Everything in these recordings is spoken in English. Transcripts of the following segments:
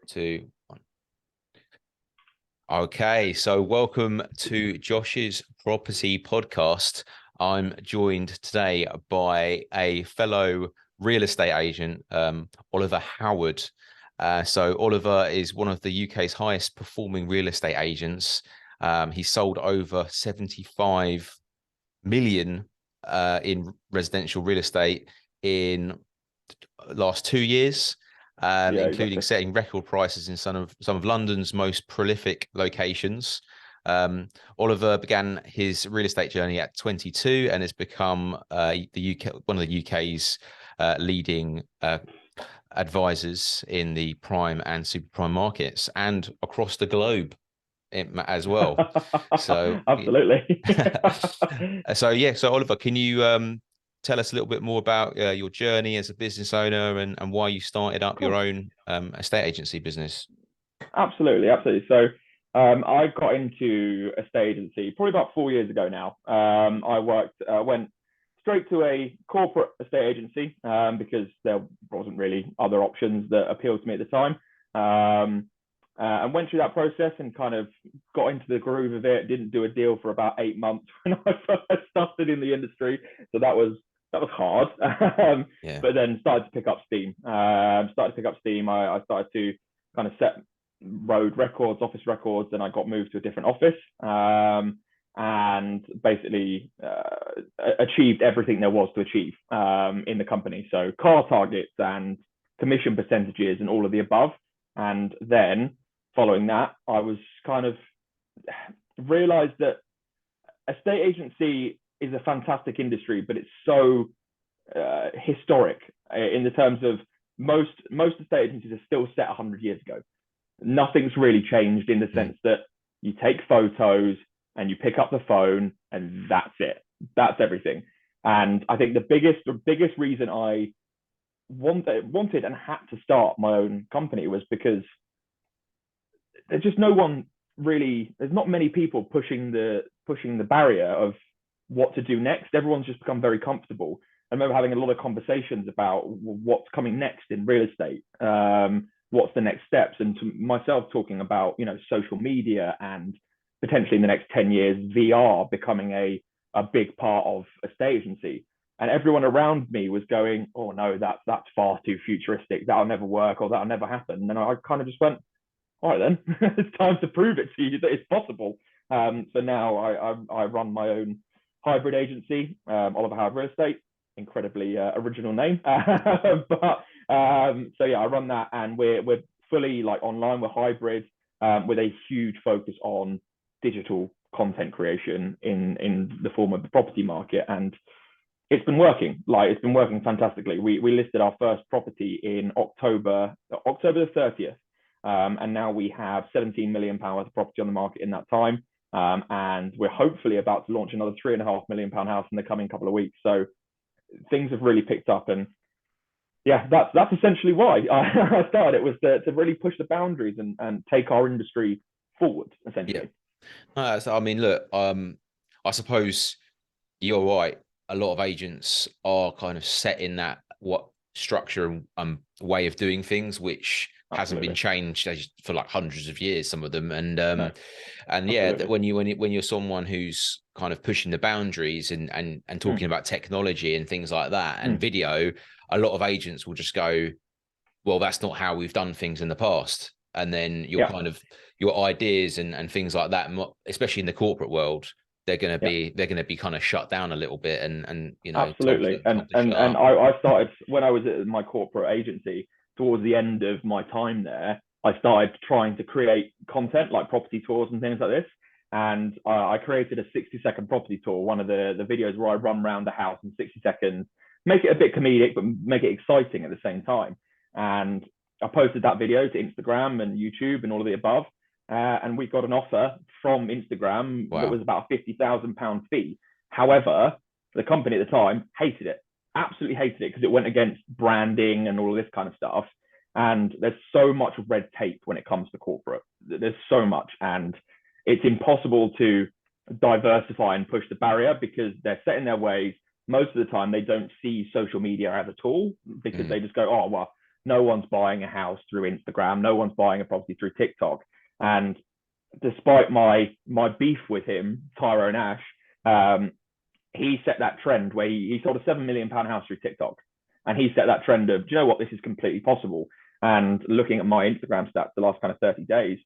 Two, one. Okay, so welcome to Josh's Property Podcast. I'm joined today by a fellow real estate agent, Oliver Howard. So Oliver is one of the UK's highest performing real estate agents. He sold over 75 million in residential real estate in last 2 years, Yeah, including exactly. setting record prices in some of London's most prolific locations. Oliver began his real estate journey at 22 and has become one of the UK's leading advisors in the prime and super prime markets and across the globe as well. So, Absolutely. so Oliver, can you tell us a little bit more about your journey as a business owner and why you started Of up your course. own estate agency business? Absolutely. So I got into a state agency probably about 4 years ago now. Went straight to a corporate estate agency because there wasn't really other options that appealed to me at the time. And went through that process and kind of got into the groove of it. Didn't do a deal for about 8 months when I first started in the industry, so that was hard. Yeah. But then started to pick up steam. I started to kind of set road records, office records, and I got moved to a different office. And basically achieved everything there was to achieve in the company. So car targets and commission percentages and all of the above. And then following that, I was kind of realized that estate agency is a fantastic industry, but it's so historic in the terms of most estate agencies are still set 100 years ago. Nothing's really changed in the Mm. sense that you take photos and you pick up the phone and that's it. That's everything. And I think the biggest reason I wanted and had to start my own company was because there's just no one really. There's not many people pushing the barrier of what to do next. Everyone's just become very comfortable. I remember having a lot of conversations about what's coming next in real estate, what's the next steps, and to myself talking about social media and potentially in the next 10 years VR becoming a big part of a state agency. And everyone around me was going, "Oh no, that's far too futuristic. That'll never work, or that'll never happen." And I kind of just went, "All right, then, it's time to prove it to you that it's possible." So now I run my own hybrid agency, Oliver Howard Real Estate. Incredibly original name, but so yeah, I run that, and we're fully like online. We're hybrid with a huge focus on digital content creation in the form of the property market, and it's been working fantastically. We listed our first property in October the 30th, and now we have 17 million pounds worth of property on the market in that time. And we're hopefully about to launch another £3.5 million house in the coming couple of weeks. So things have really picked up, and yeah, that's essentially why I started. It was to really push the boundaries and take our industry forward, Yeah. essentially. I mean, look, I suppose you're right. A lot of agents are kind of set in that what structure and way of doing things, which hasn't been Absolutely. changed for like hundreds of years, some of them. And No, yeah, that absolutely. when you're someone who's kind of pushing the boundaries and talking Mm, about technology and things like that and mm. video, a lot of agents will just go, well, that's not how we've done things in the past. And then Yeah, your ideas and things like that, especially in the corporate world, yeah. they're gonna be kind of shut down a little bit and told Absolutely. And told to and shut and up. I started when I was at my corporate agency towards the end of my time there. I started trying to create content like property tours and things like this. And I created a 60-second property tour, one of the videos where I run around the house in 60 seconds, make it a bit comedic, but make it exciting at the same time. And I posted that video to Instagram and YouTube and all of the above. And we got an offer from Instagram that Wow. was about a £50,000 fee. However, the company at the time hated it, absolutely hated it because it went against branding and all of this kind of stuff. And there's so much red tape when it comes to corporate. There's so much, and it's impossible to diversify and push the barrier because they're set in their ways. Most of the time, they don't see social media as a tool because Mm. they just go, "Oh well, No one's buying a house through Instagram. No one's buying a property through TikTok. And despite my beef with him, Tyrone Ash, he set that trend where he sold a £7 million house through TikTok. And he set that trend of, do you know what, this is completely possible. And looking at my Instagram stats the last kind of 30 days,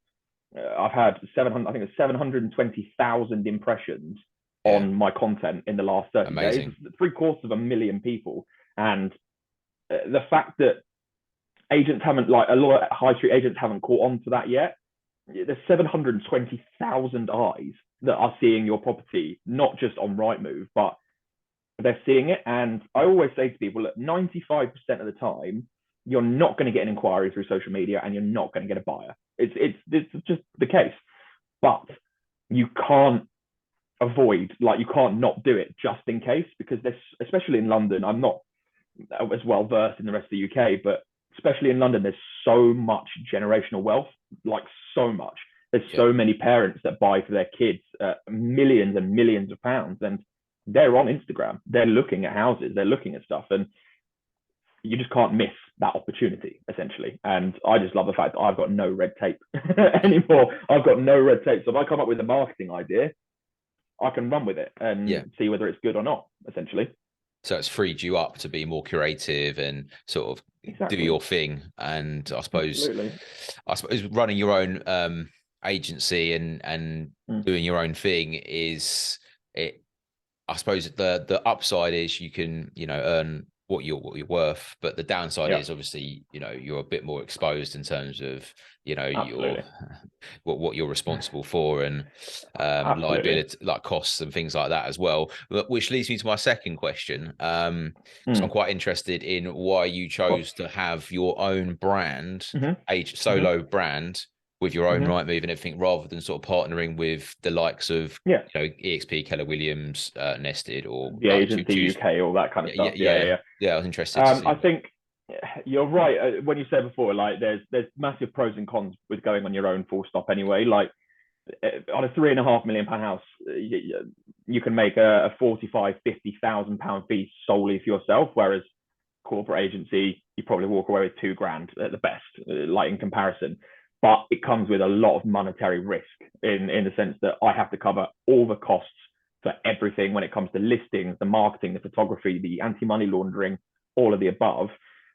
I've had 720,000 impressions on my content in the last 30 Amazing. days, 750,000 people. And the fact that agents haven't, like a lot of high street agents haven't caught on to that yet. There's 720,000 eyes that are seeing your property, not just on Rightmove, but they're seeing it. And I always say to people, look, 95% of the time, you're not going to get an inquiry through social media and you're not going to get a buyer. It's just the case. But you can't avoid, like you can't not do it just in case, because there's, especially in London, I'm not as well versed in the rest of the UK, but especially in London, there's so much generational wealth, like so much. There's so many parents that buy for their kids millions and millions of pounds, and they're on Instagram. They're looking at houses, they're looking at stuff, and you just can't miss that opportunity, essentially. And I just love the fact that I've got no red tape anymore. I've got no red tape. So if I come up with a marketing idea, I can run with it and see whether it's good or not, essentially. So it's freed you up to be more creative and sort of do your thing. And I suppose running your own agency and doing your own thing is it. I suppose the upside is you can, earn what you're worth, but the downside is obviously, you're a bit more exposed in terms of, your what you're responsible for and liability, like costs and things like that as well. Which leads me to my second question. So I'm quite interested in why you chose to have your own brand, solo brand, with your own Rightmove and everything, rather than sort of partnering with the likes of EXP, Keller Williams, Nested, or the agency UK, all that kind of stuff. Yeah, I was interested. I think you're right when you said before, like there's massive pros and cons with going on your own, full stop. Anyway, like on a £3.5 million house, you can make a 45,000-50,000 pound fee solely for yourself, whereas corporate agency, you probably walk away with £2,000 at the best, like in comparison. But it comes with a lot of monetary risk in the sense that I have to cover all the costs for everything when it comes to listings, the marketing, the photography, the anti-money laundering, all of the above.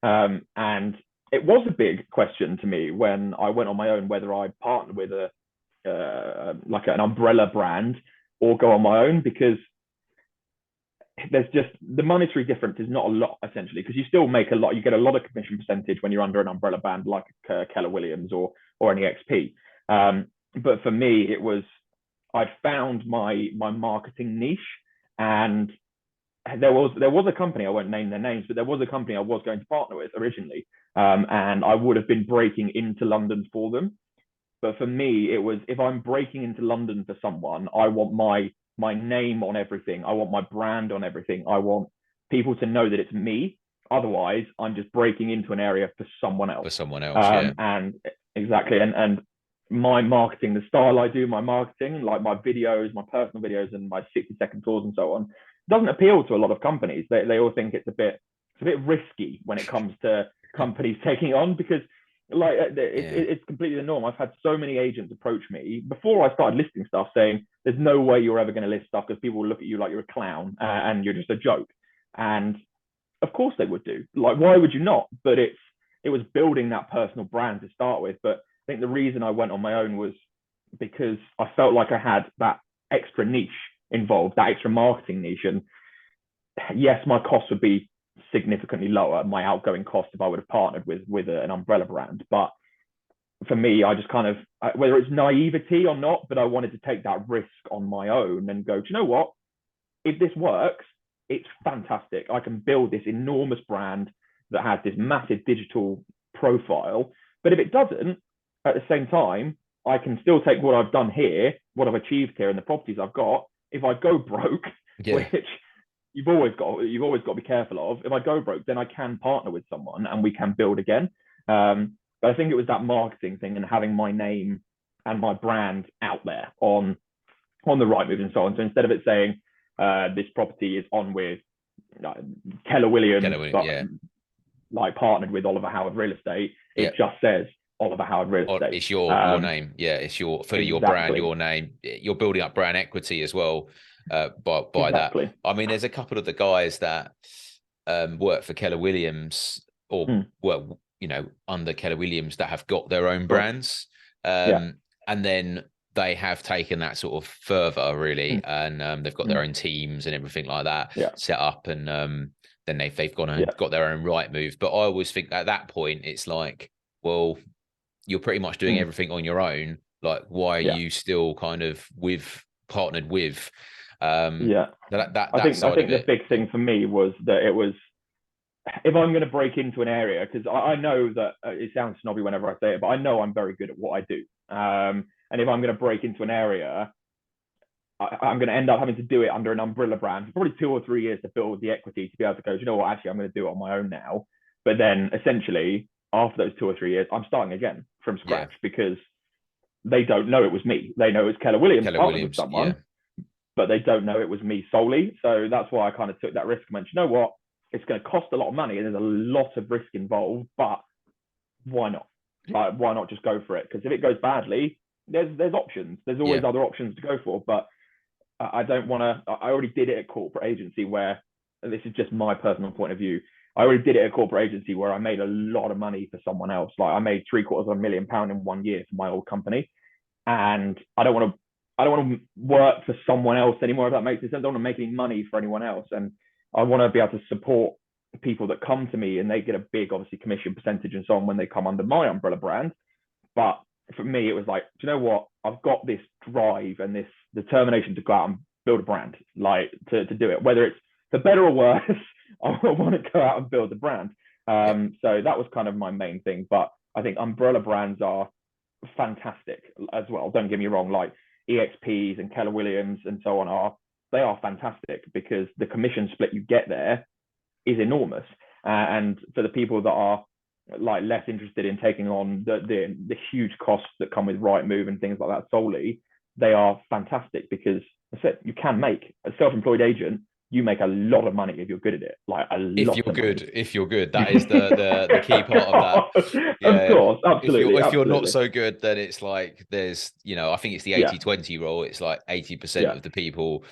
And it was a big question to me when I went on my own, whether I partner with like an umbrella brand or go on my own, because there's just the monetary difference is not a lot, essentially, because you still make a lot. You get a lot of commission percentage when you're under an umbrella brand like Keller Williams or an EXP. But for me, it was, I'd found my marketing niche, and there was a company, I won't name their names, but there was a company I was going to partner with originally, and I would have been breaking into London for them. But for me, it was, if I'm breaking into London for someone, I want my name on everything. I want my brand on everything. I want people to know that it's me. Otherwise, I'm just breaking into an area for someone else. And exactly. And my marketing, the style I do, my marketing, like my videos, my personal videos and my 60-second tours and so on, doesn't appeal to a lot of companies. They all think it's a bit risky when it comes to companies taking on, because like it's completely the norm. I've had so many agents approach me before I started listing stuff saying there's no way you're ever going to list stuff because people will look at you like you're a clown and you're just a joke. And of course they would do. Like, why would you not? But it was building that personal brand to start with. But I think the reason I went on my own was because I felt like I had that extra niche involved, that extra marketing niche. And yes, my costs would be significantly lower, my outgoing cost, if I would have partnered with an umbrella brand. But for me, I just kind of, whether it's naivety or not, but I wanted to take that risk on my own and go, do you know what? If this works, it's fantastic. I can build this enormous brand that has this massive digital profile. But if it doesn't, at the same time, I can still take what I've done here, what I've achieved here, and the properties I've got. If I go broke, which you've always got to be careful of. If I go broke, then I can partner with someone and we can build again. But I think it was that marketing thing and having my name and my brand out there on the Rightmove and so on. So instead of it saying this property is on with Keller Williams, like partnered with Oliver Howard Real Estate. It Yeah. just says Oliver Howard Real Estate. It's your name. Yeah, it's fully your brand, your name. You're building up brand equity as well by that. I mean, there's a couple of the guys that work for Keller Williams or work, under Keller Williams that have got their own brands. And then they have taken that sort of further, really, and they've got their own teams and everything like that set up, and then they've gone and got their own Rightmove. But I always think at that point it's like, well, you're pretty much doing everything on your own. Like, why are you still kind of partnered with? I think the big thing for me was that it was, if I'm going to break into an area, because I know that it sounds snobby whenever I say it, but I know I'm very good at what I do. And if I'm going to break into an area, I'm going to end up having to do it under an umbrella brand for probably 2 or 3 years to build the equity to be able to go, you know what, actually, I'm going to do it on my own now. But then essentially, after those 2 or 3 years, I'm starting again from scratch because they don't know it was me. They know it's Keller Williams, with someone, but they don't know it was me solely. So that's why I kind of took that risk and went, you know what, it's going to cost a lot of money and there's a lot of risk involved, but why not? Like, why not just go for it? Because if it goes badly, there's options. There's always other options to go for. But I don't want to. I already did it at corporate agency where, and this is just my personal point of view, I already did it at corporate agency where I made a lot of money for someone else. Like, I made £750,000 in 1 year for my old company, and I don't want to work for someone else anymore. If that makes sense, I don't want to make any money for anyone else, and I want to be able to support people that come to me, and they get a big, obviously, commission percentage and so on when they come under my umbrella brand. But for me, it was like, do you know what? I've got this drive and this determination to go out and build a brand, like to do it, whether it's for better or worse. I want to go out and build a brand. So that was kind of my main thing. But I think umbrella brands are fantastic as well. Don't get me wrong, like EXPs and Keller Williams and so on they are fantastic because the commission split you get there is enormous. And for the people that are like less interested in taking on the huge costs that come with Rightmove and things like that solely, they are fantastic because that's it. You can make a self-employed agent. You make a lot of money if you're good at it. Like if you're good, that is the key part of that. Yeah, of course, absolutely. If you're not so good, then it's like there's, I think it's the 80-20 rule. It's like 80% of the people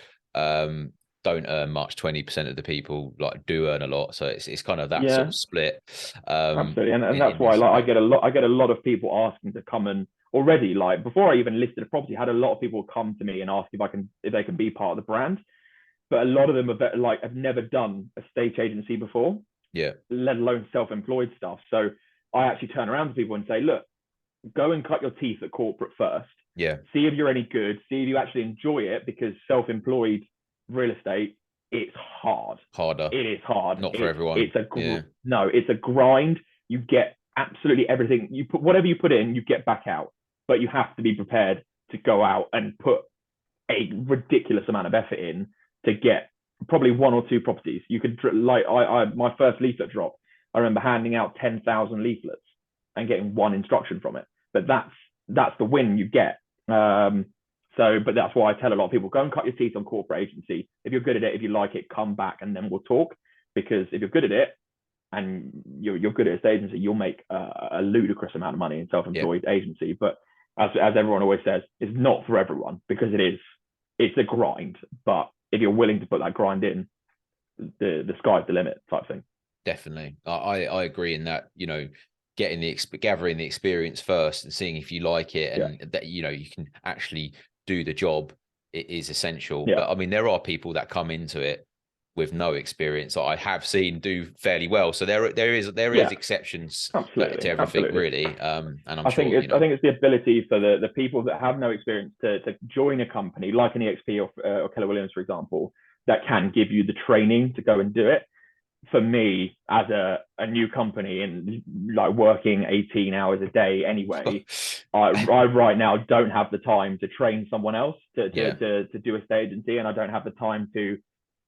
don't earn much, 20% of the people like do earn a lot. So it's kind of that sort of split. Absolutely, and that's why like I get a lot of people asking to come and already, like before I even listed a property, had a lot of people come to me and ask if they can be part of the brand. But a lot of them have never done a state agency before, let alone self-employed stuff. So I actually turn around to people and say, look, go and cut your teeth at corporate first. See if you're any good. See if you actually enjoy it, because self-employed real estate, it's harder. It is hard. Not for everyone. It's a grind. You get absolutely everything. You put whatever you put in, you get back out. But you have to be prepared to go out and put a ridiculous amount of effort in to get probably 1 or 2 properties. You could, like, my first leaflet drop, I remember handing out 10,000 leaflets and getting 1 instruction from it. But that's the win you get. But that's why I tell a lot of people, go and cut your teeth on corporate agency. If you're good at it, if you like it, come back and then we'll talk. Because if you're good at it and you're good at this agency, you'll make a ludicrous amount of money in self-employed agency. But as everyone always says, it's not for everyone, because it's a grind. But if you're willing to put that grind in, the sky's the limit type thing. Definitely. I agree in that, gathering the experience first and seeing if you like it and that, you can actually do the job, it is essential. But I mean, there are people that come into it with no experience I have seen do fairly well. So there is exceptions to everything, really. And I think it's the ability for the people that have no experience to join a company like an EXP or Keller Williams, for example, that can give you the training to go and do it. For me, as a new company and like working 18 hours a day anyway, I right now don't have the time to train someone else to do a state agency, and I don't have the time to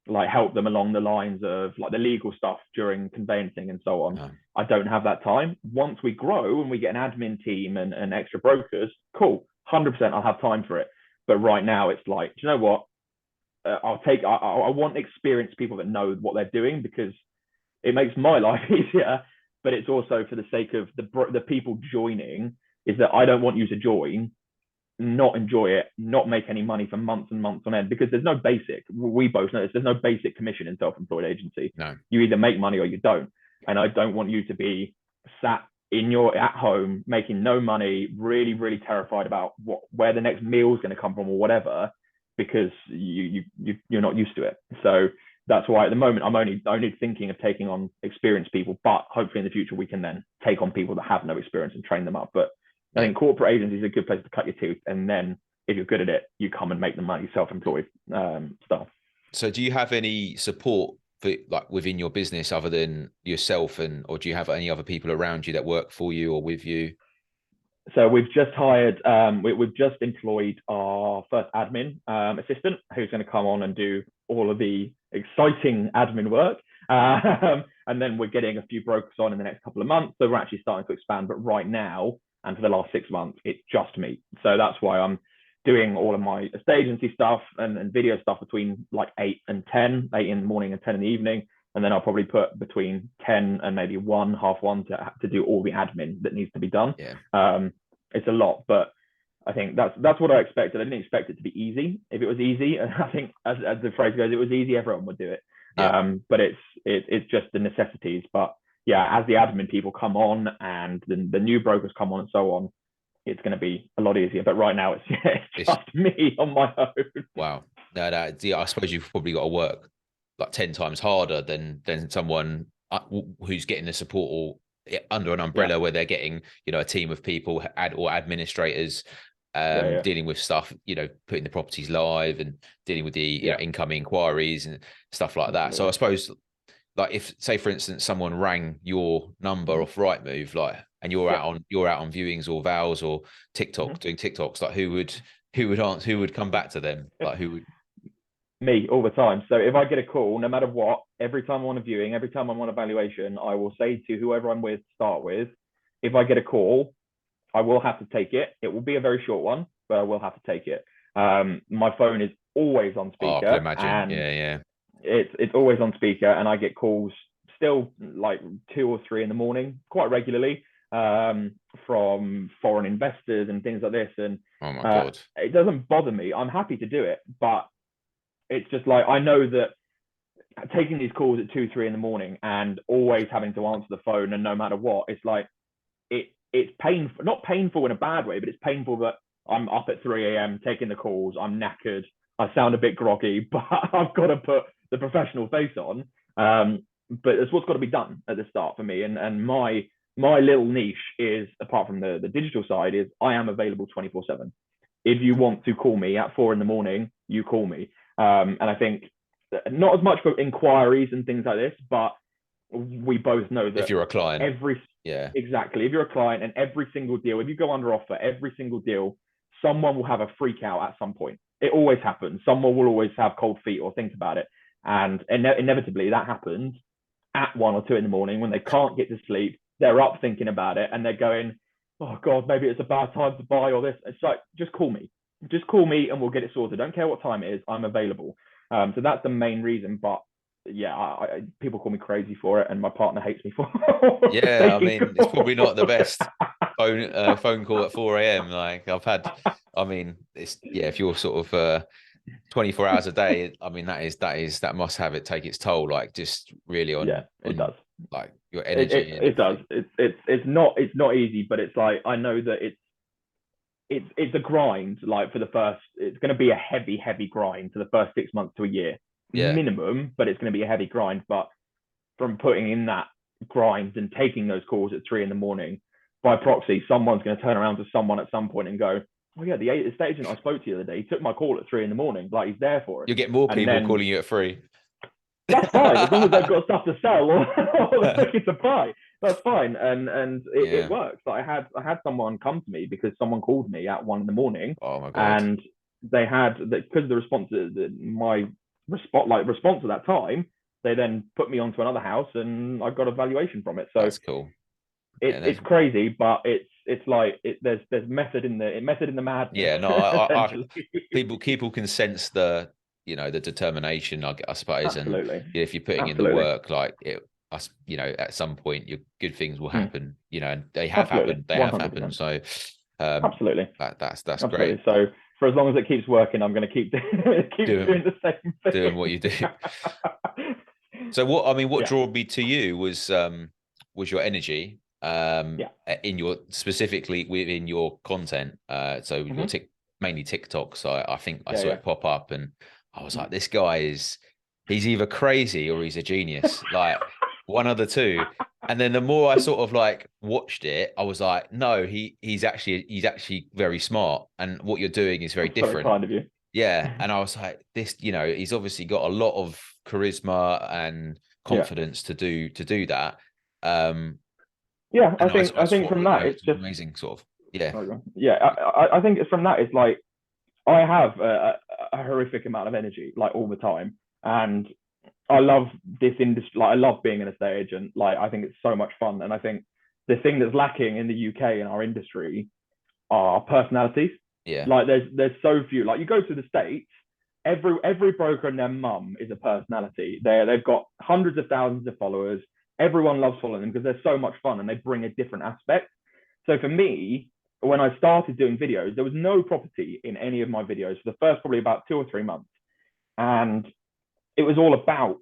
like help them along the lines of like the legal stuff during conveyancing and so on. I don't have that time. Once we grow and we get an admin team and extra brokers, cool, 100% I'll have time for it. But right now it's like, do you know what? I want experienced people that know what they're doing, because it makes my life easier. but it's also for the sake of the people joining, is that I don't want you to join, not enjoy it, not make any money for months and months on end, because there's no basic. We both know this. There's no basic commission in self-employed agency. No. You either make money or you don't. And I don't want you to be sat at home making no money, really, really terrified about where the next meal is going to come from or whatever, because you're not used to it. So that's why at the moment I'm only thinking of taking on experienced people, but hopefully in the future we can then take on people that have no experience and train them up. But I think corporate agency is a good place to cut your teeth, and then if you're good at it, you come and make the money self-employed stuff. So do you have any support for, like, within your business other than yourself, or do you have any other people around you that work for you or with you? So we've just hired, we've just employed our first admin assistant, who's going to come on and do all of the exciting admin work. And then we're getting a few brokers on in the next couple of months. So we're actually starting to expand. But right now, and for the last 6 months, it's just me. So that's why I'm doing all of my estate agency stuff and video stuff between like 8 and 10, 8 in the morning and 10 in the evening. And then I'll probably put between 10 and maybe 1, half 1 to do all the admin that needs to be done. Yeah. It's a lot, but I think that's what I expected. I didn't expect it to be easy. If it was easy, I think as the phrase goes, it was easy, everyone would do it. Yeah. But it's just the necessities. But yeah, as the admin people come on and the new brokers come on and so on, it's going to be a lot easier. But right now it's just me on my own. Wow. No, yeah, I suppose you've probably got to work like 10 times harder than someone who's getting the support or under an umbrella where they're getting, a team of people or administrators dealing with stuff, putting the properties live and dealing with the incoming inquiries and stuff like that. So I suppose, like, if, say for instance, someone rang your number off Rightmove, like, and you're out on viewings or vows or TikTok, doing TikToks, like, who would come back to them? Like, who would? Me, all the time. So if I get a call, no matter what, every time I'm on a viewing, every time I'm on a valuation, I will say to whoever I'm with, start with, if I get a call, I will have to take it. It will be a very short one, but I will have to take it. My phone is always on speaker. Oh, I can imagine. Yeah. It's always on speaker, and I get calls still like 2 or 3 in the morning, quite regularly, from foreign investors and things like this. And oh my God, it doesn't bother me. I'm happy to do it, but it's just like, I know that taking these calls at 2, 3 in the morning and always having to answer the phone, and no matter what, it's like it's painful, not painful in a bad way, but it's painful that I'm up at 3 a.m. taking the calls. I'm knackered. I sound a bit groggy, but I've got to put the professional face on. But it's what's got to be done at the start for me. And my little niche is, apart from the digital side, is I am available 24/7. If you want to call me at 4 in the morning, you call me. And I think not as much for inquiries and things like this, but we both know that if you're a client, exactly. If you're a client, and every single deal, if you go under offer, every single deal, someone will have a freak out at some point. It always happens. Someone will always have cold feet or think about it. And inevitably that happens at 1 or 2 in the morning when they can't get to sleep. They're up thinking about it and they're going, oh God, maybe it's a bad time to buy all this. It's like, just call me and we'll get it sorted. Don't care what time it is, I'm available. So that's the main reason. But yeah, people call me crazy for it, and my partner hates me for it. Yeah, I mean, it's probably not the best phone call at 4 a.m. Like I've had, I mean, it's, if you're sort of 24 hours a day, I mean, that must have it take its toll, like, just really on, it does, like, your energy. It does. It's not easy, but it's like, I know that it's a grind. Like it's going to be a heavy grind for the first 6 months to a year minimum, but it's going to be a heavy grind. But from putting in that grind and taking those calls at 3 in the morning, by proxy, someone's going to turn around to someone at some point and go, oh yeah, the estate agent I spoke to the other day, he took my call at 3 in the morning. Like, he's there for it. You get more people calling you at 3. That's fine, as long as they've got stuff to sell or they're looking to buy. That's fine, and it works. Like, I had someone come to me because someone called me at 1 in the morning. Oh my God! And they had, because of the response, my response at that time, they then put me onto another house, and I got a valuation from it. So that's cool. It's crazy, but it's like there's method in the madness. Yeah, no, people can sense the the determination, I suppose. Absolutely. And if you're putting in the work, like us, at some point your good things will Mm. happen, and they have Absolutely, happened. They have happened. 100%. So Absolutely, that's great. absolutely. So for as long as it keeps working, I'm going to keep keep Doing doing the same doing thing. what you do. So what Yeah, drew me to you was your energy, yeah. in your specifically within your content. So your Hmm. mainly TikTok. So I think I Yeah, saw yeah. it pop up and I was like, Mm. this guy he's either crazy or he's a genius, like one of the two. And then the more I sort of like watched it, I was like, no, he's actually very smart, and what you're doing is very That's very different. kind of you. Yeah. And I was like, this, he's obviously got a lot of charisma and Yeah, confidence to do that. Um, yeah. and I I just think thought, from that, it's it's just amazing sort of, yeah, sorry, go on. Yeah. I think it's from that. It's like I have a horrific amount of energy, like all the time, and I love this industry. Like I love being an estate agent. Like I think it's so much fun, and I think the thing that's lacking in the UK in our industry are personalities. yeah, Like there's so few. Like you go to the States, every broker and their mum is a personality. They've got hundreds of thousands of followers. Everyone loves following them because they're so much fun and they bring a different aspect. So for me, when I started doing videos, there was no property in any of my videos for the first probably about 2 or 3 months. And it was all about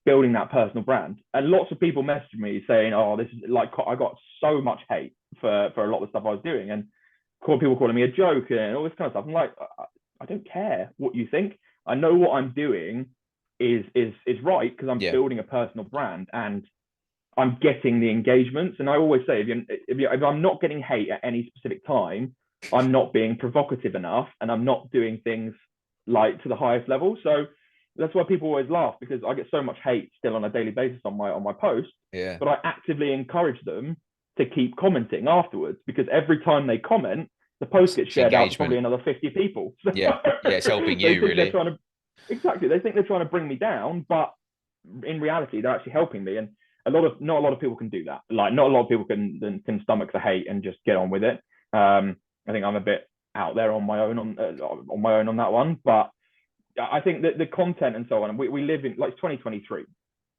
building that personal brand. And lots of people messaged me saying, "Oh, this is like I got so much hate for a lot of the stuff I was doing, and people calling me a joke and all this kind of stuff." I'm like, I don't care what you think. I know what I'm doing is right because I'm yeah, building a personal brand and I'm getting the engagements. And I always say, if I'm not getting hate at any specific time, I'm not being provocative enough, and I'm not doing things like to the highest level. So that's why people always laugh because I get so much hate still on a daily basis on my posts, yeah. but I actively encourage them to keep commenting afterwards because every time they comment, the post gets It's shared out to probably engagement. another 50 people. So Yeah, yeah. It's helping they you think they're really. trying to exactly they think they're trying to bring me down, but in reality they're actually helping me. And not a lot of people can do that. Like not a lot of people can stomach the hate and just get on with it. I think I'm a bit out there on my own on that one, but I think that the content and so on, we live in like 2023.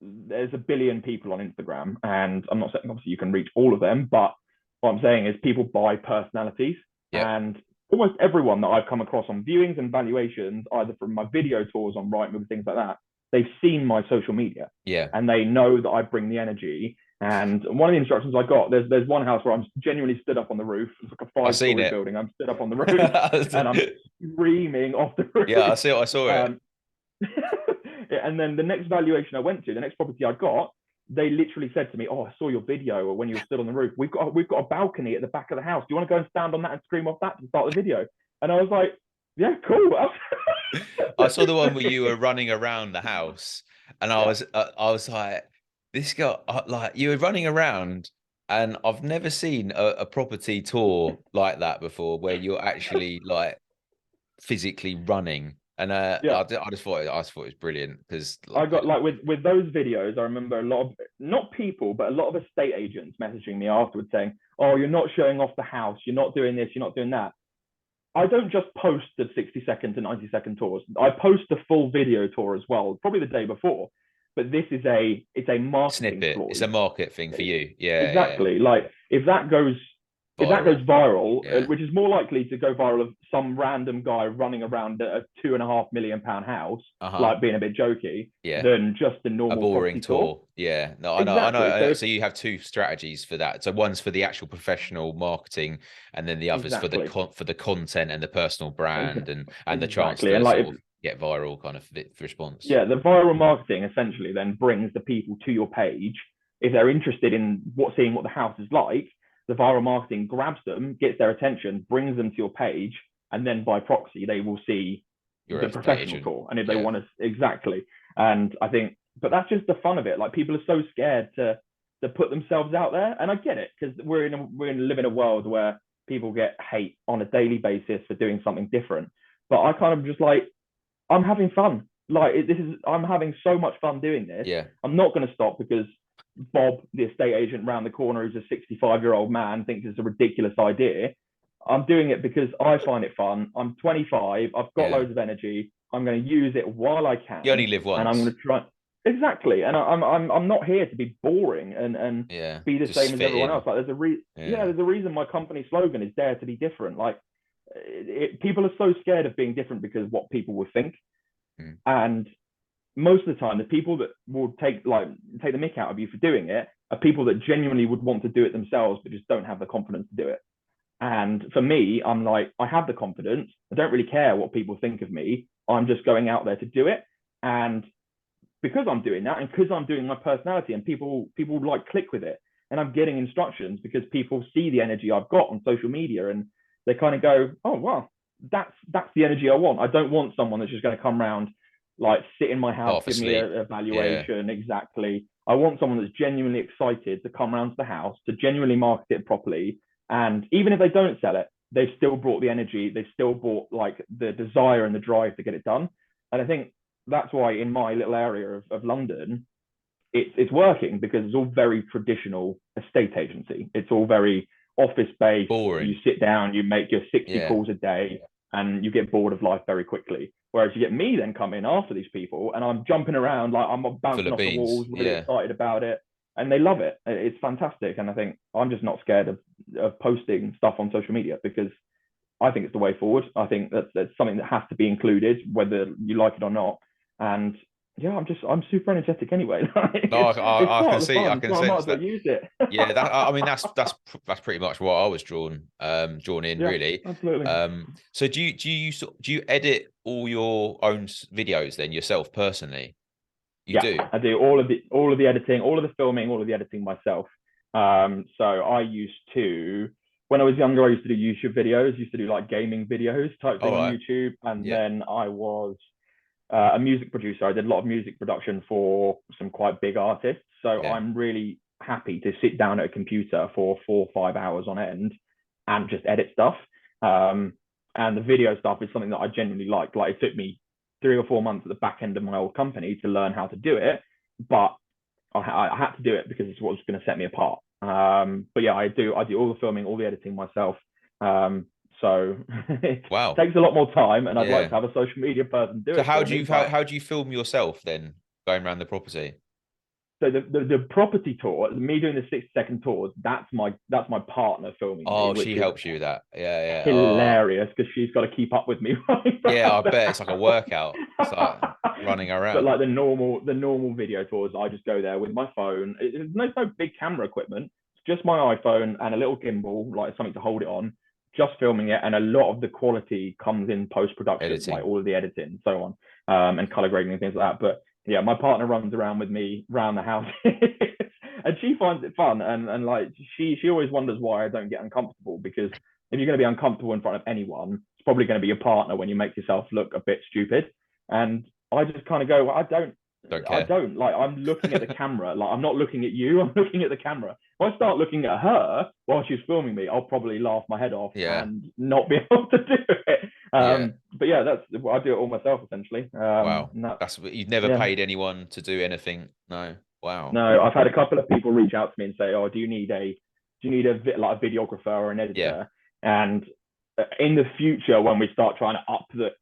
There's a billion people on Instagram, and I'm not saying obviously you can reach all of them, but what I'm saying is people buy personalities, Yeah, and almost everyone that I've come across on viewings and valuations, either from my video tours on Rightmove, things like that, they've seen my social media yeah. and they know that I bring the energy. And one of the instructions I got, there's one house where I'm genuinely stood up on the roof. It's like a I've seen five-story it. building. I'm stood up on the roof and I'm screaming off the Yeah, roof. I saw it. Um, and then the next valuation I went to, the next property I got, they literally said to me, "Oh, I saw your video or when you were stood on the roof. We've got a balcony at the back of the house. Do you want to go and stand on that and scream off that to start the video?" And I was like, "Yeah, cool." I saw the one where you were running around the house, and I Yeah. was I was like, this guy, like you were running around, and I've never seen a property tour like that before, where you're actually like physically running. And Yeah. I just thought it was brilliant because I got like with those videos, I remember a lot of not people, but a lot of estate agents messaging me afterwards saying, "Oh, you're not showing off the house. You're not doing this. You're not doing that." I don't just post the 60-second to 90-second tours. I post the full video tour as well, probably the day before. But this is it's a marketing snippet. It's ploy. a market thing for you. Yeah, yeah. Exactly. Like if that goes Viral. viral, Yeah. which is more likely to go viral of some random guy running around a £2.5 million house, Uh-huh. like being a bit jokey, Yeah. than just a A normal boring property tour. tour. Yeah. No, I know. I know. Exactly. So So you have two strategies for that. So one's for the actual professional marketing, and then the others for the exactly, for the content and the personal brand and the chance exactly, to and like sort of get viral kind of response. yeah, the viral marketing essentially then brings the people to your page if they're interested in seeing what the house is like. The viral marketing grabs them, gets their attention, brings them to your page, and then by proxy they will see You're the a estate professional agent. tour. And if they Yeah. want to exactly, and I think, but that's just the fun of it. Like people are so scared to put themselves out there, and I get it because we're live in a world where people get hate on a daily basis for doing something different. But I kind of just like I'm having fun. Like I'm having so much fun doing this. Yeah. I'm not going to stop because Bob, the estate agent around the corner, who's a 65-year-old man, thinks it's a ridiculous idea. I'm doing it because I find it fun. I'm 25. I've got Yeah. loads of energy. I'm going to use it while I You only can, live and I'm going once. to try. exactly. And I'm not here to be boring and Yeah, be the just same as fit everyone in. else. Like Yeah, there's a reason my company slogan is dare to be different. Like people are so scared of being different because what people will think. mm. And most of the time, the people that will take the mick out of you for doing it are people that genuinely would want to do it themselves, but just don't have the confidence to do it. And for me, I'm like, I have the confidence. I don't really care what people think of me. I'm just going out there to do it. And because I'm doing that, and because I'm doing my personality, and people like click with it, and I'm getting instructions because people see the energy I've got on social media, and they kind of go, oh wow, that's the energy I want. I don't want someone that's just going to come around, like sit in my house, Half give me asleep. a Yeah, evaluation. Exactly. I want someone that's genuinely excited to come around to the house, to genuinely market it properly, and even if they don't sell it, they've still brought the energy, they've still brought like the desire and the drive to get it done. And I think that's why in my little area of London, it's working because it's all very traditional estate agency. It's all very office based. You boring. sit down, you make your 60 Yeah, calls a day, and you get bored of life very quickly. Whereas you get me then come in after these people, and I'm jumping around like I'm full bouncing of off the beans. walls, really Yeah. excited about it, and they love it. It's fantastic, and I think I'm just not scared of posting stuff on social media because I think it's the way forward. I think that's something that has to be included, whether you like it or not. And yeah, I'm super energetic anyway. No, It's I can part of the see, I fun, can so I might sense as well that. use it. Yeah, I mean that's pretty much what I was drawn in Yeah, really. absolutely. So do you edit all your own videos then yourself personally? You Yeah, do? I do all of the editing, all of the filming, all of the editing myself. So I used to when I was younger, I used to do YouTube videos, used to do like gaming videos type All thing on right. YouTube, and Yeah. then I was a music producer. I did a lot of music production for some quite big artists. So Yeah. I'm really happy to sit down at a computer for 4 or 5 hours on end and just edit stuff. Um, and the video stuff is something that I genuinely like. Like it took me 3 or 4 months at the back end of my old company to learn how to do it, but I had to do it because it's what was going to set me apart. But yeah, I do all the filming, all the editing myself. So it Wow. takes a lot more time, and I'd like Yeah. to have a social media person do So it for me. But how do you film yourself then going around the property? so the property tour, me doing the 60-second tours, that's my partner filming me, Oh, which she is helps you with that. Yeah, yeah. Oh, hilarious because she's got to keep up with me running yeah, I around the bet it's like a workout. It's like house. running But around. like the normal video tours, I just go there with my phone. There's no big camera equipment. It's just my iPhone and a little gimbal, like something to hold it on. Just filming it, and a lot of the quality comes in post production, like Editing. all of the editing and so on, and color grading and things like that. But yeah, my partner runs around with me around the house. And she finds it fun, and like she always wonders why I don't get uncomfortable, because if you're going to be uncomfortable in front of anyone, it's probably going to be your partner when you make yourself look a bit stupid. And I just kind of go, well, Don't I care. don't like. I'm looking at the camera. Like I'm not looking at you. I'm looking at the camera. If I start looking at her while she's filming me, I'll probably laugh my head off Yeah. and not be able to do it. Yeah. But yeah, I do it all myself essentially. Wow. And that's You've never yeah. paid anyone to do anything. No. Wow. No, I've had a couple of people reach out to me and say, "Oh, do you need like a videographer or an Yeah. editor?" And in the future, when we start trying to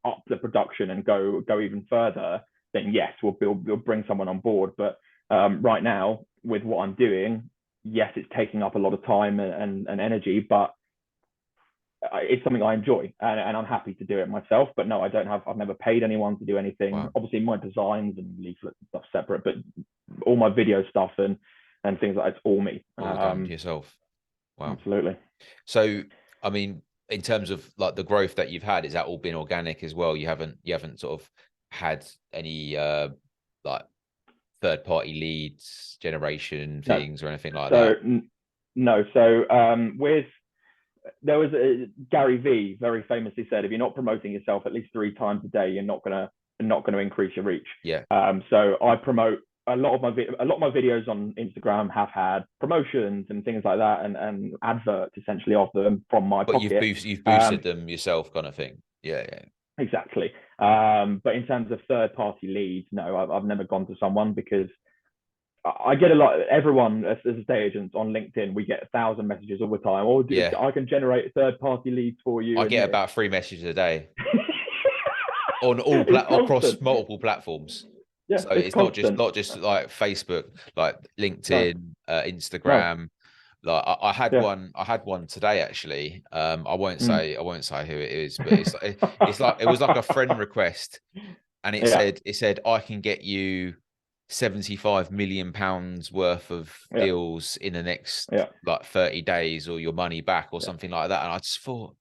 up the production and go even further, then yes, we'll bring someone on board. But right now, with what I'm doing, yes, it's taking up a lot of time and energy, but it's something I enjoy, and I'm happy to do it myself. But no, I've never paid anyone to do anything. Wow. Obviously, my designs and leaflets and stuff separate, but all my video stuff and things like that, it's all me. All done yourself. Wow. Absolutely. So, I mean, in terms of like the growth that you've had, is that all been organic as well? You haven't sort of had any like third party leads generation No, things or anything like so that? no, so with there was Gary V very famously said, if you're not promoting yourself at least 3 times a day, you're not gonna increase your reach. Yeah. So I promote a lot of my videos on Instagram have had promotions and things like that, and adverts essentially of them from my But pocket. you've boosted Um, them yourself kind of thing. Yeah, yeah. exactly. But in terms of third party leads, no, I've never gone to someone because I get a lot. Everyone as estate agents on LinkedIn, we get 1,000 messages all the time. Oh, Yeah. I can generate third-party leads for you, I and get about 3 messages a day on it's across constant. multiple platforms. Yeah, So it's it's constant. not just like Facebook, like No, LinkedIn, no, Instagram. Like I yeah. I had one today actually. Mm. I won't say who it is, but it's like it was like a friend request, and Yeah, it said I can get you 75 million pounds worth of yeah, deals in the next yeah, like 30 days or your money back or yeah, something like that. And I just thought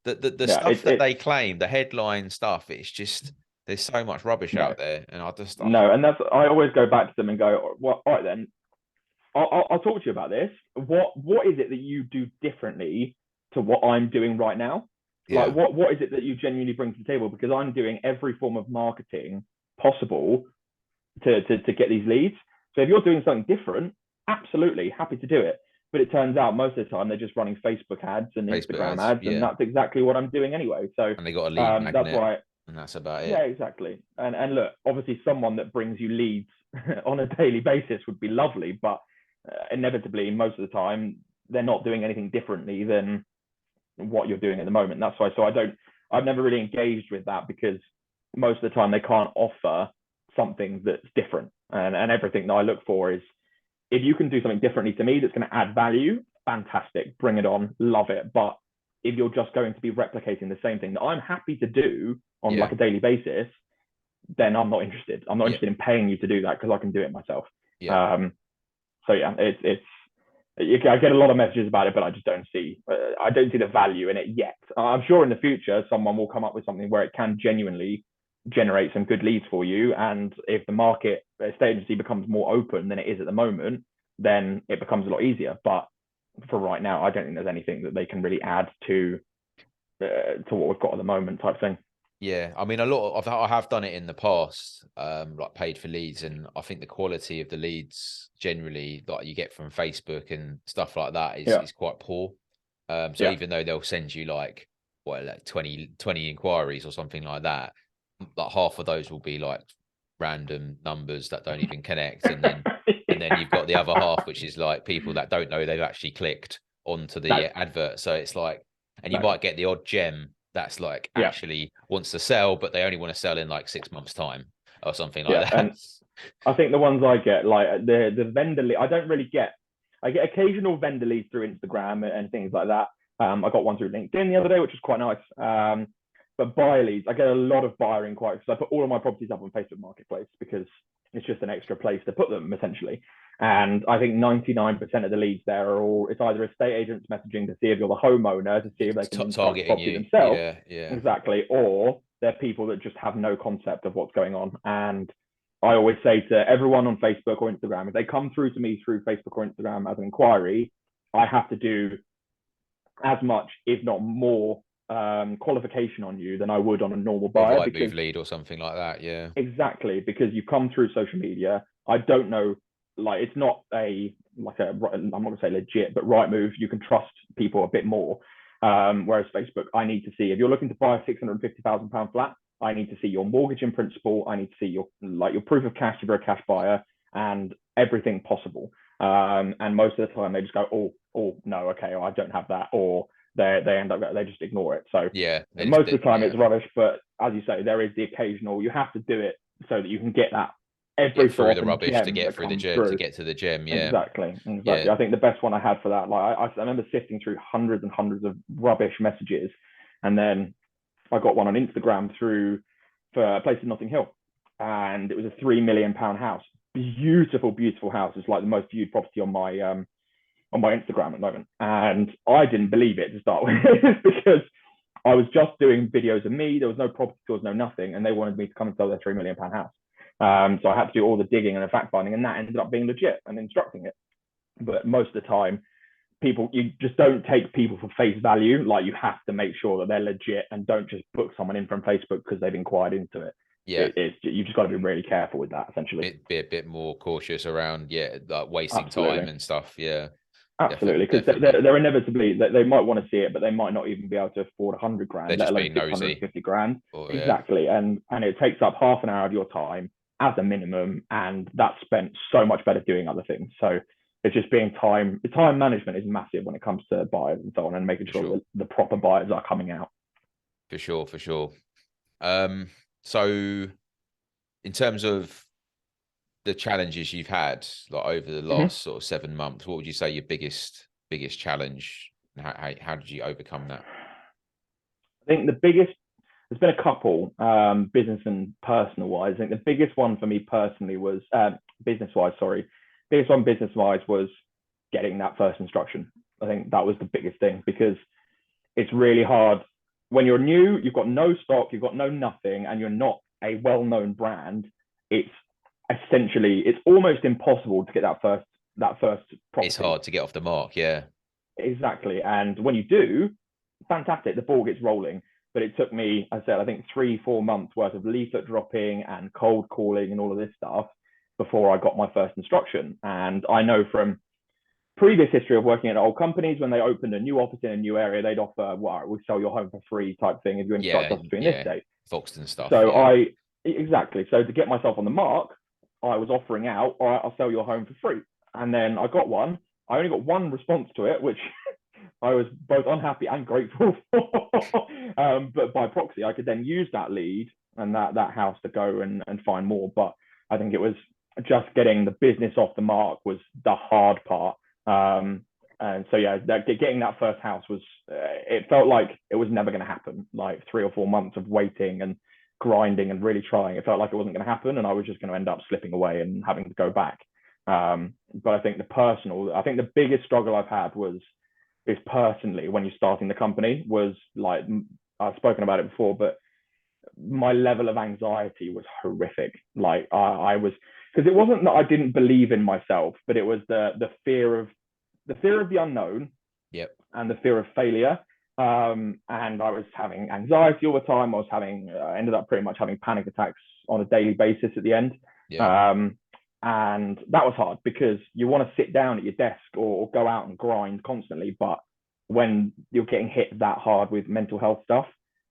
that the yeah. stuff that they claim, the headline stuff, it's just there's so much rubbish No, out there, and I no, can't. and that's I always go back to them and go, well, all right then, I'll talk to you about this. What is it that you do differently to what I'm doing right now? Like Yeah, what is it that you genuinely bring to the table? Because I'm doing every form of marketing possible to get these leads. So if you're doing something different, absolutely happy to do it. But it turns out most of the time they're just running Facebook ads and Facebook Instagram ads, ads, and yeah, that's exactly what I'm doing anyway. So and they got a lead that's magnet, why, and that's about yeah, it. exactly. And look, obviously, someone that brings you leads on a daily basis would be lovely, but inevitably, most of the time, they're not doing anything differently than what you're doing at the moment. That's why. So I've never really engaged with that because most of the time they can't offer something that's different. And everything that I look for is if you can do something differently to me that's going to add value, fantastic, bring it on, love it. But if you're just going to be replicating the same thing that I'm happy to do on Yeah, like a daily basis, then I'm not interested. I'm not yeah, interested in paying you to do that because I can do it myself. yeah, Um, so yeah, I get a lot of messages about it, but I just don't see I don't see the value in it yet. I'm sure in the future someone will come up with something where it can genuinely generate some good leads for you. And if the market estate agency becomes more open than it is at the moment, then it becomes a lot easier. But for right now, I don't think there's anything that they can really add to what we've got at the moment type thing. yeah. I mean, a lot of I have done it in the past, like paid for leads, and I think the quality of the leads generally, like you get from Facebook and stuff like that, Yeah, is quite poor. So yeah, even though they'll send you like what, like 20 inquiries or something like that, like half of those will be like random numbers that don't even connect, and then you've got the other half, which is like people that don't know they've actually clicked onto no, the advert. So it's like, and you no, might get the odd gem that's like yeah, actually wants to sell, but they only want to sell in like 6 months' time or something yeah. like that. And I think the ones I get, like the vendor lead, I don't really get. I get occasional vendor leads through Instagram and things like that. I got one through LinkedIn the other day, which was quite nice. But buyer leads, I get a lot of buyer inquiries. I put all of my properties up on Facebook Marketplace because it's just an extra place to put them essentially. And I think 99% of the leads there are all, it's either estate agents messaging to see if you're the homeowner, to see if they can instruct the Targeting property you, themselves. yeah, yeah. Exactly. Or they're people that just have no concept of what's going on. And I always say to everyone on Facebook or Instagram, if they come through to me through Facebook or Instagram as an inquiry, I have to do as much, if not more, qualification on you than I would on a normal Or a buyer because Rightmove lead or something like that, yeah. exactly because you come through social media. I don't know, like it's not I'm not gonna say legit, but Rightmove, you can trust people a bit more. Whereas Facebook, I need to see if you're looking to buy a £650,000 flat, I need to see your mortgage in principle. I need to see your proof of cash if you're a cash buyer and everything possible. And most of the time they just go, oh no, okay, I don't have that, or they end up they just ignore it. So Yeah, most of the time yeah. it's rubbish, but as you say, there is the occasional. You have to do it so that you can get that Get every so through the often rubbish to gem get that through the comes gem to through. get to the gem, yeah. Exactly, Yeah. exactly. I think the best one I had for that, like I remember sifting through hundreds and hundreds of rubbish messages, and then I got one on Instagram through for a place in Notting Hill, and it was a £3 million house. Beautiful, beautiful house. It's like the most viewed property on my Instagram at the moment. And I didn't believe it to start with because I was just doing videos of me. There was no property tours, no nothing, and they wanted me to come and sell their £3 million house. So I had to do all the digging and the fact finding, and that ended up being legit and instructing it. But most of the time, people, you just don't take people for face value. Like you have to make sure that they're legit and don't just book someone in from Facebook because they've inquired into it. Yeah. You just got to be really careful with that, essentially. Be a bit more cautious around, yeah, like wasting time Absolutely. and stuff. Yeah. Absolutely, because Definitely. they're inevitably they might want to see it, but they might not even be able to afford 100 grand, They're let just alone being nosy. 650 grand. Or yeah, Exactly, and it takes up half an hour of your time as a minimum, and that's spent so much better doing other things. So it's just being time management is massive when it comes to buyers and so on, and making for sure sure. that the proper buyers are coming out. For sure, for sure. So in terms of the challenges you've had like over the last sort of 7 months, what would you say your biggest challenge? How did you overcome that? I think the biggest, there's been a couple, business and personal wise. I think the biggest one for me personally was business wise, sorry. Biggest one business wise was getting that first instruction. I think that was the biggest thing, because it's really hard when you're new, you've got no stock, you've got no nothing, and you're not a well-known brand. It's essentially, it's almost impossible to get that first property. It's hard to get off the mark, yeah. Exactly. And when you do, fantastic, the ball gets rolling. But it took me, I said, I think 3-4 months worth of leaflet dropping and cold calling and all of this stuff before I got my first instruction. And I know from previous history of working at old companies, when they opened a new office in a new area, they'd offer, well, we'll sell your home for free type thing if you instruct us between this date. Foxton stuff. So exactly. So to get myself on the mark, I was offering out, all right, I'll sell your home for free. And then I got one. I only got one response to it, which I was both unhappy and grateful for. But by proxy, I could then use that lead and that house to go and find more. But I think it was just getting the business off the mark was the hard part. And so, yeah, getting that first house was, it felt like it was never going to happen. Like 3 or 4 months of waiting and grinding and really trying. It felt like it wasn't going to happen. And I was just going to end up slipping away and having to go back. But I think the biggest struggle I've had is personally, when you're starting the company, was like, I've spoken about it before, but my level of anxiety was horrific. Like I was, because it wasn't that I didn't believe in myself, but it was the fear of the unknown. Yep. And the fear of failure. And I was having anxiety all the time. I ended up pretty much having panic attacks on a daily basis at the end. Yeah. And that was hard, because you want to sit down at your desk or go out and grind constantly. But when you're getting hit that hard with mental health stuff,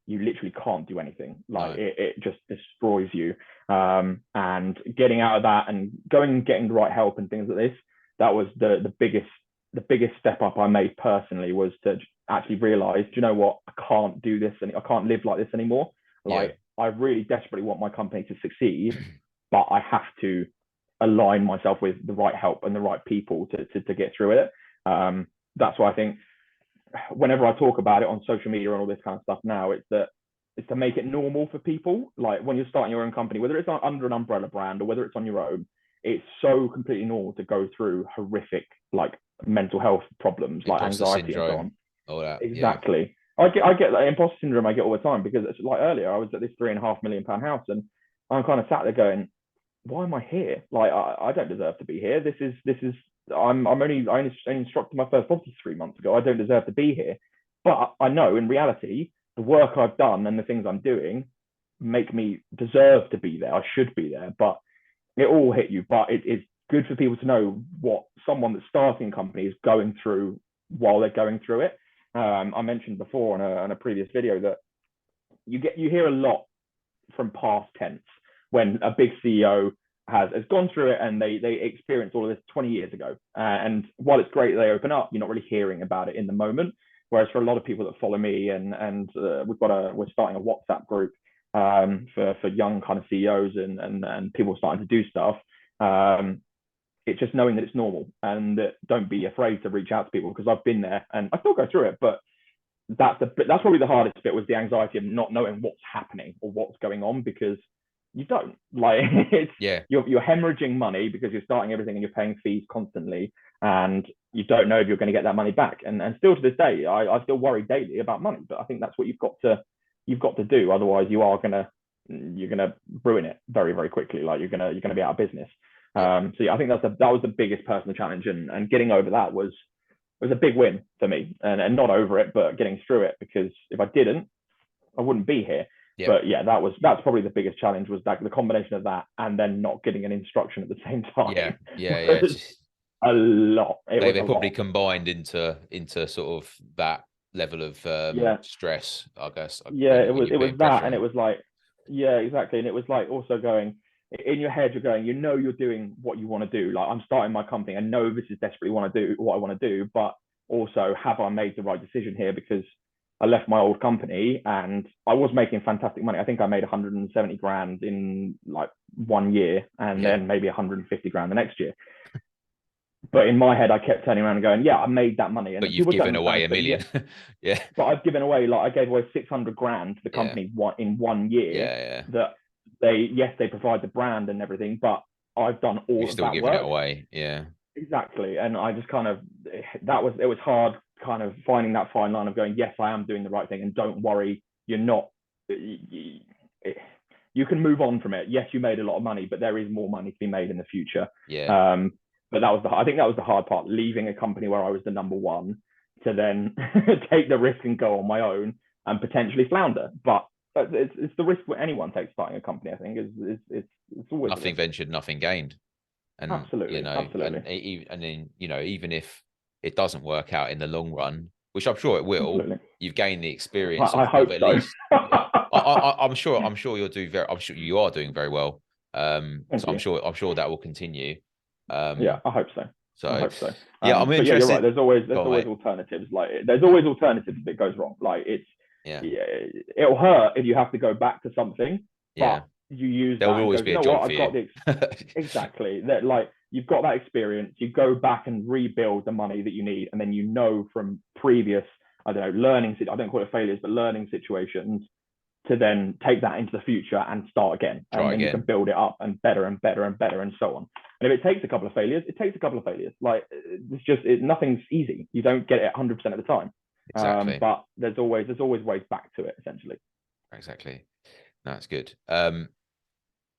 you literally can't do anything. Like it just destroys you. And getting out of that and going and getting the right help and things like this, that was the biggest step up I made personally, was to actually realize, do you know what? I can't do this, and I can't live like this anymore. Like I really desperately want my company to succeed, but I have to align myself with the right help and the right people to get through it. That's why I think whenever I talk about it on social media and all this kind of stuff now, it's to make it normal for people. Like when you're starting your own company, whether it's under an umbrella brand or whether it's on your own, it's so completely normal to go through horrific like mental health problems, like anxiety syndrome, and so on. All that. Exactly. Yeah. I get that imposter syndrome. I get all the time, because it's like earlier I was at this £3.5 million house, and I'm kind of sat there going, why am I here? Like I don't deserve to be here. This is I only instructed my first property 3 months ago. I don't deserve to be here. But I know in reality, the work I've done and the things I'm doing make me deserve to be there. I should be there. But it all hit you. But it's good for people to know what someone that's starting a company is going through while they're going through it. I mentioned before on a previous video that you hear a lot from past tense when a big CEO has gone through it and they experienced all of this 20 years ago. And while it's great they open up, you're not really hearing about it in the moment. Whereas for a lot of people that follow me and we're starting a WhatsApp group for young kind of CEOs and people starting to do stuff. It's just knowing that it's normal, and that don't be afraid to reach out to people, because I've been there and I still go through it. But that's probably the hardest bit, was the anxiety of not knowing what's happening or what's going on, because you don't like you're hemorrhaging money because you're starting everything and you're paying fees constantly, and you don't know if you're going to get that money back. And still to this day, I still worry daily about money. But I think that's what you've got to do. Otherwise, you're gonna ruin it very, very quickly. Like you're gonna be out of business. So yeah, I think that was the biggest personal challenge, and getting over that was a big win for me, and not over it, but getting through it, because if I didn't, I wouldn't be here. Yep. But yeah, that's probably the biggest challenge, was that the combination of that and then not getting an instruction at the same time. Yeah. A lot. They probably combined into sort of that level of stress, I guess. Yeah, it was that, and it was like, yeah, exactly, and it was like also going in your head, you're going, you're doing what you want to do. Like I'm starting my company, I know this is desperately what I want to do, but also have I made the right decision here? Because I left my old company and I was making fantastic money. I think I made 170 grand in like 1 year, and then maybe 150 grand the next year. But in my head, I kept turning around and going, yeah, I made that money. And but you've given away a million. Yeah. But I've given away, like, I gave away 600 grand to the Yeah. company in 1 year. Yeah. That they provide the brand and everything, but I've done all You've of still that given work. it away. Yeah. Exactly. And I just kind of, it was hard kind of finding that fine line of going, yes, I am doing the right thing. And don't worry, you're not, you can move on from it. Yes, you made a lot of money, but there is more money to be made in the future. Yeah. But I think that was the hard part, leaving a company where I was the number one to then take the risk and go on my own and potentially flounder. But it's the risk that anyone takes starting a company, I think, is it's always nothing ventured, nothing gained. And absolutely, you know, absolutely. and then, you know, even if it doesn't work out in the long run, which I'm sure it will, absolutely. You've gained the experience I hope of at so. least. I'm sure you'll do very. I'm sure you are doing very well. So I'm sure that will continue. Yeah, I hope so. So I hope so. Yeah, I'm interested. Yeah, you're right. There's always alternatives. Like, there's always alternatives if it goes wrong. Like, it'll hurt if you have to go back to something. But you use there will always be a job for you. Exactly. That, like, you've got that experience. You go back and rebuild the money that you need, and then you know from previous, I don't know, I don't call it failures, but learning situations, to then take that into the future and start again. And then you can build it up and better and better and better and so on. And if it takes a couple of failures, it takes a couple of failures. Like, nothing's easy. You don't get it 100% of the time. Exactly. But there's always ways back to it, essentially. Exactly. That's good.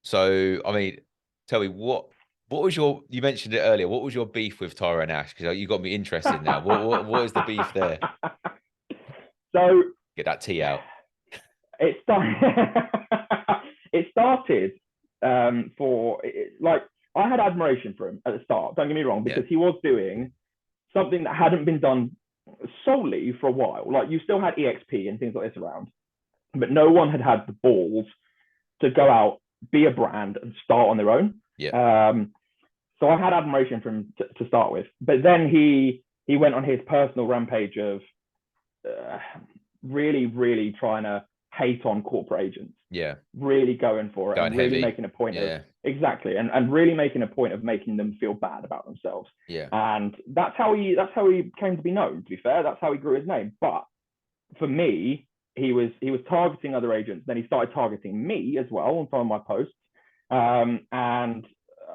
So, I mean, tell me, what was you mentioned it earlier, what was your beef with Tyrone Ash? Because you got me interested now. What is the beef there? So, get that tea out. It started like, I had admiration for him at the start, don't get me wrong, because he was doing something that hadn't been done solely for a while. Like, you still had EXP and things like this around, but no one had the balls to go out, be a brand, and start on their own. So I had admiration for him to start with, but then he went on his personal rampage of really trying to hate on corporate agents. Really going for it, and really making a point of exactly, and really making a point of making them feel bad about themselves. And that's how he came to be known, to be fair. That's how he grew his name. But for me, he was targeting other agents, then he started targeting me as well on some of my posts. And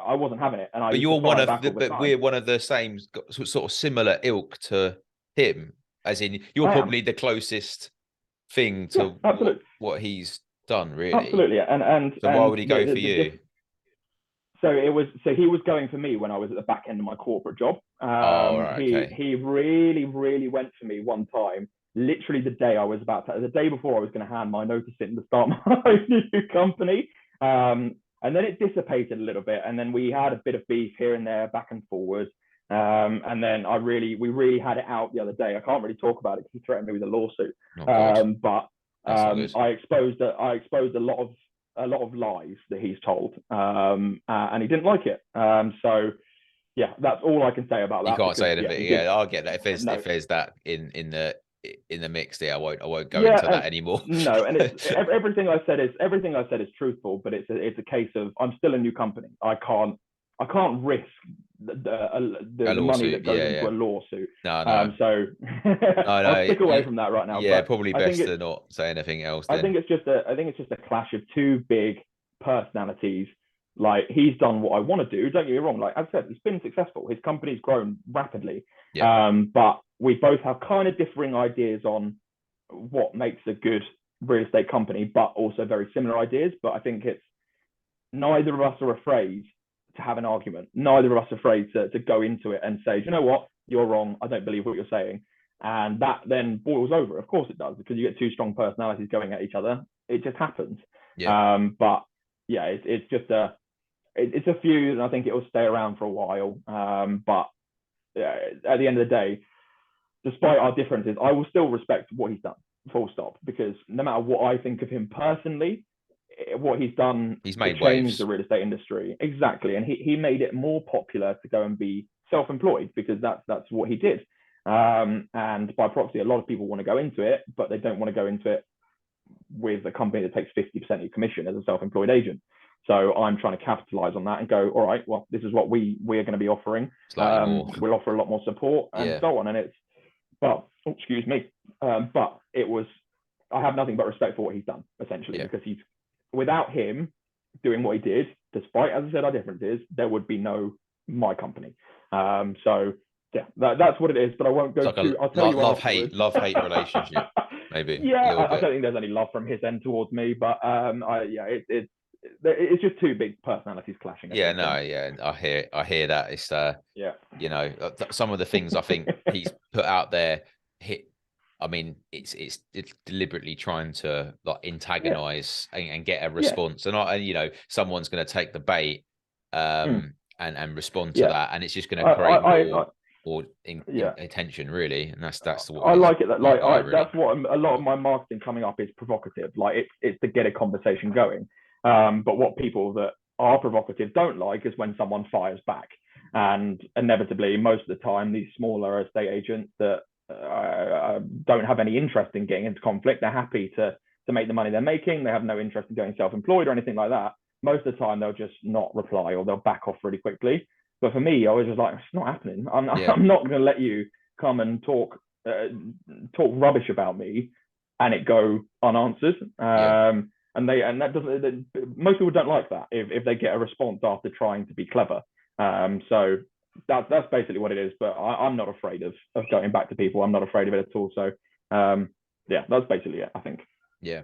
I wasn't having it. And but we're one of the same sort of similar ilk to him, as in you're probably the closest thing to what he's done, really. Absolutely. And so why would he go for you? So he was going for me when I was at the back end of my corporate job. He really went for me one time, literally the day before I was going to hand my notice in to start my new company. And then it dissipated a little bit, and then we had a bit of beef here and there, back and forward. And then we really had it out the other day. I can't really talk about it because he threatened me with a lawsuit. But I exposed a lot of lies that he's told, and he didn't like it. So yeah, that's all I can say about that. You can't say anything. I'll get that. If there's that in the mix there, I won't go into that anymore. No, and everything I said is truthful, but it's a case of, I'm still a new company. I can't risk the money that goes into a lawsuit. No. So I'll stick away from that right now. Yeah, probably best to not say anything else. Then. I think it's just a clash of two big personalities. Like, he's done what I want to do. Don't get me wrong. Like I said, he's been successful. His company's grown rapidly. But we both have kind of differing ideas on what makes a good real estate company, but also very similar ideas. But I think it's, neither of us are afraid to have an argument. Neither of us are afraid to go into it and say, you know what, you're wrong. I don't believe what you're saying. And that then boils over. Of course it does, because you get two strong personalities going at each other. It just happens. But yeah, it's just it's a feud, and I think it will stay around for a while. But at the end of the day, despite our differences, I will still respect what he's done, full stop, because no matter what I think of him personally, what he's done, he's made waves the real estate industry. Exactly. And he made it more popular to go and be self-employed, because that's what he did. And by proxy, a lot of people want to go into it, but they don't want to go into it with a company that takes 50% of your commission as a self-employed agent. So I'm trying to capitalize on that and go, all right, well, this is what we are going to be offering. We'll offer a lot more support and so on. And it's, but excuse me, but it was, I have nothing but respect for what he's done, essentially, because he's, without him doing what he did, despite, as I said, our differences, there would be no my company. So yeah, that's what it is. But I won't go like I'll tell you love hate relationship, maybe. Yeah, I don't think there's any love from his end towards me, but it's just two big personalities clashing. I hear that. It's you know, some of the things I think he's put out there I mean, it's deliberately trying to like antagonize and get a response, and you know, someone's going to take the bait and respond to that, and it's just going to create more attention, really. And that's what I like it. That's what a lot of my marketing coming up is provocative. Like it's to get a conversation going. But what people that are provocative don't like is when someone fires back. And inevitably, most of the time, these smaller estate agents that don't have any interest in getting into conflict, they're happy to make the money they're making. They have no interest in going self-employed or anything like that. Most of the time, they'll just not reply or they'll back off really quickly. But for me, I was just like, it's not happening. I'm not going to let you come and talk rubbish about me and it go unanswered. And that doesn't. Most people don't like that if they get a response after trying to be clever. So that's basically what it is. But I'm not afraid of going back to people. I'm not afraid of it at all. So that's basically it, I think. Yeah,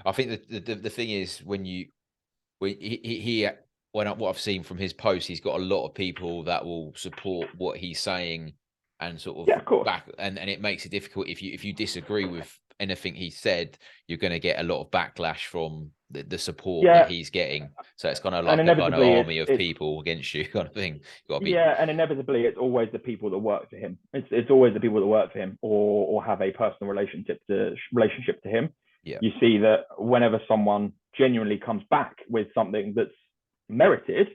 I think the thing is when what I've seen from his posts, he's got a lot of people that will support what he's saying and sort of back, and it makes it difficult if you disagree with anything he said. You're going to get a lot of backlash from the support that he's getting. So it's kind of like a kind of army of people against you, kind of thing. And inevitably it's always the people that work for him. It's always the people that work for him or have a personal relationship to him. You see that whenever someone genuinely comes back with something that's merited,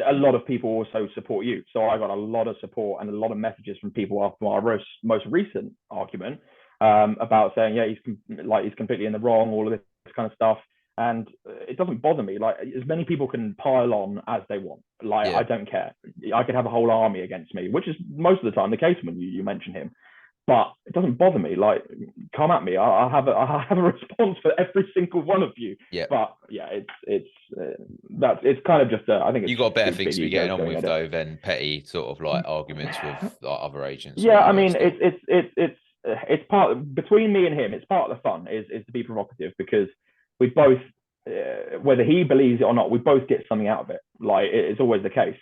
a lot of people also support you. So I got a lot of support and a lot of messages from people after our most recent argument about saying, he's completely in the wrong, all of this kind of stuff. And it doesn't bother me. Like, as many people can pile on as they want. I don't care. I could have a whole army against me, which is most of the time the case when you mention him. But it doesn't bother me. Like, come at me. I'll have a response for every single one of you. Yeah. But it's kind of just I think you got better things to be getting on with though than petty sort of like arguments with other agents. Yeah, I mean it's part between me and him. It's part of the fun is to be provocative, because we both, whether he believes it or not, we both get something out of it. Like, it's always the case.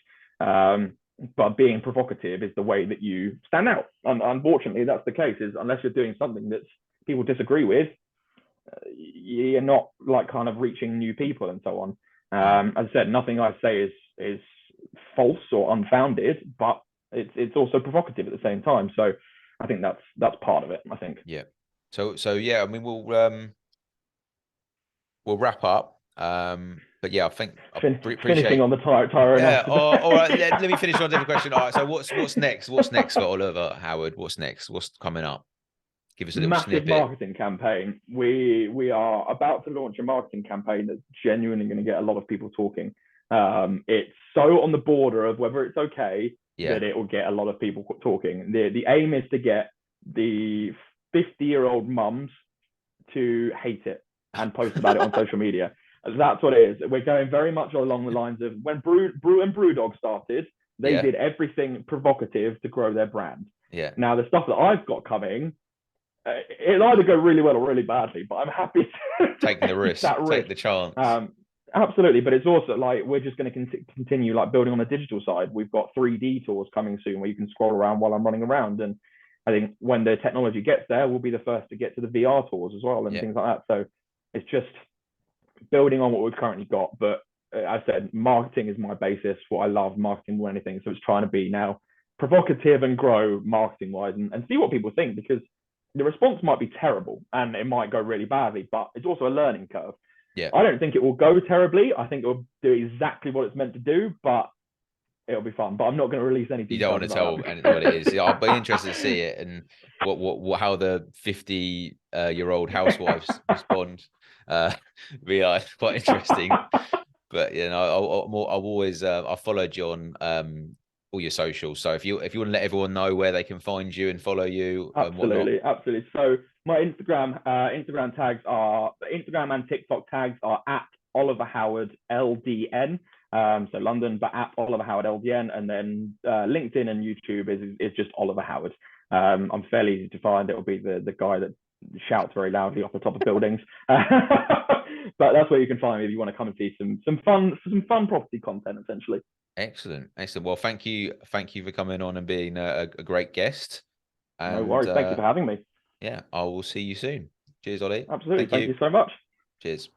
But being provocative is the way that you stand out. And unfortunately, that's the case. Is unless you're doing something that people disagree with, you're not like kind of reaching new people and so on. As I said, nothing I say is false or unfounded, but it's also provocative at the same time. So I think that's part of it, I think. Yeah. So yeah, I mean, we'll wrap up. But yeah, I think finishing on the Tyrone. Yeah. All right. Let me finish on a different question. All right. So what's next? What's next for Oliver Howard? What's next? What's coming up? Give us a little snippet. Marketing campaign. We are about to launch a marketing campaign that's genuinely going to get a lot of people talking. It's so on the border of whether it's okay that it will get a lot of people talking. The aim is to get the 50-year-old mums to hate it and post about it on social media. That's what it is. We're going very much along the lines of when Brew and Brewdog started, they did everything provocative to grow their brand. Yeah. Now, the stuff that I've got coming, it'll either go really well or really badly, but I'm happy to take the risk, take the chance. Absolutely. But it's also like, we're just going to continue like building on the digital side. We've got 3D tours coming soon where you can scroll around while I'm running around. And I think when the technology gets there, we'll be the first to get to the VR tours as well and things like that. So it's just building on what we've currently got. But I said, marketing is my basis. What I love, marketing more than anything. So it's trying to be now provocative and grow marketing wise and see what people think, because the response might be terrible and it might go really badly, but it's also a learning curve. Yeah. I don't think it will go terribly. I think it will do exactly what it's meant to do, but it'll be fun. But I'm not going to release any You details. don't want to tell what it is. I'll be interested to see it and what how the 50-year-old housewives respond. Be quite interesting. But I've always I followed you on all your socials. So if you want to let everyone know where they can find you and follow you and whatnot. Absolutely. So my Instagram and TikTok tags are at Oliver Howard LDN. So London, but at Oliver Howard LDN, and then LinkedIn and YouTube is just Oliver Howard. I'm fairly easy to find. It'll be the guy that shouts very loudly off the top of buildings. But that's where you can find me if you want to come and see some fun property content, essentially. Excellent. Well, thank you for coming on and being a great guest. And, no worries. Thank you for having me. Yeah, I will see you soon. Cheers, Ollie. Absolutely. Thank you so much. Cheers.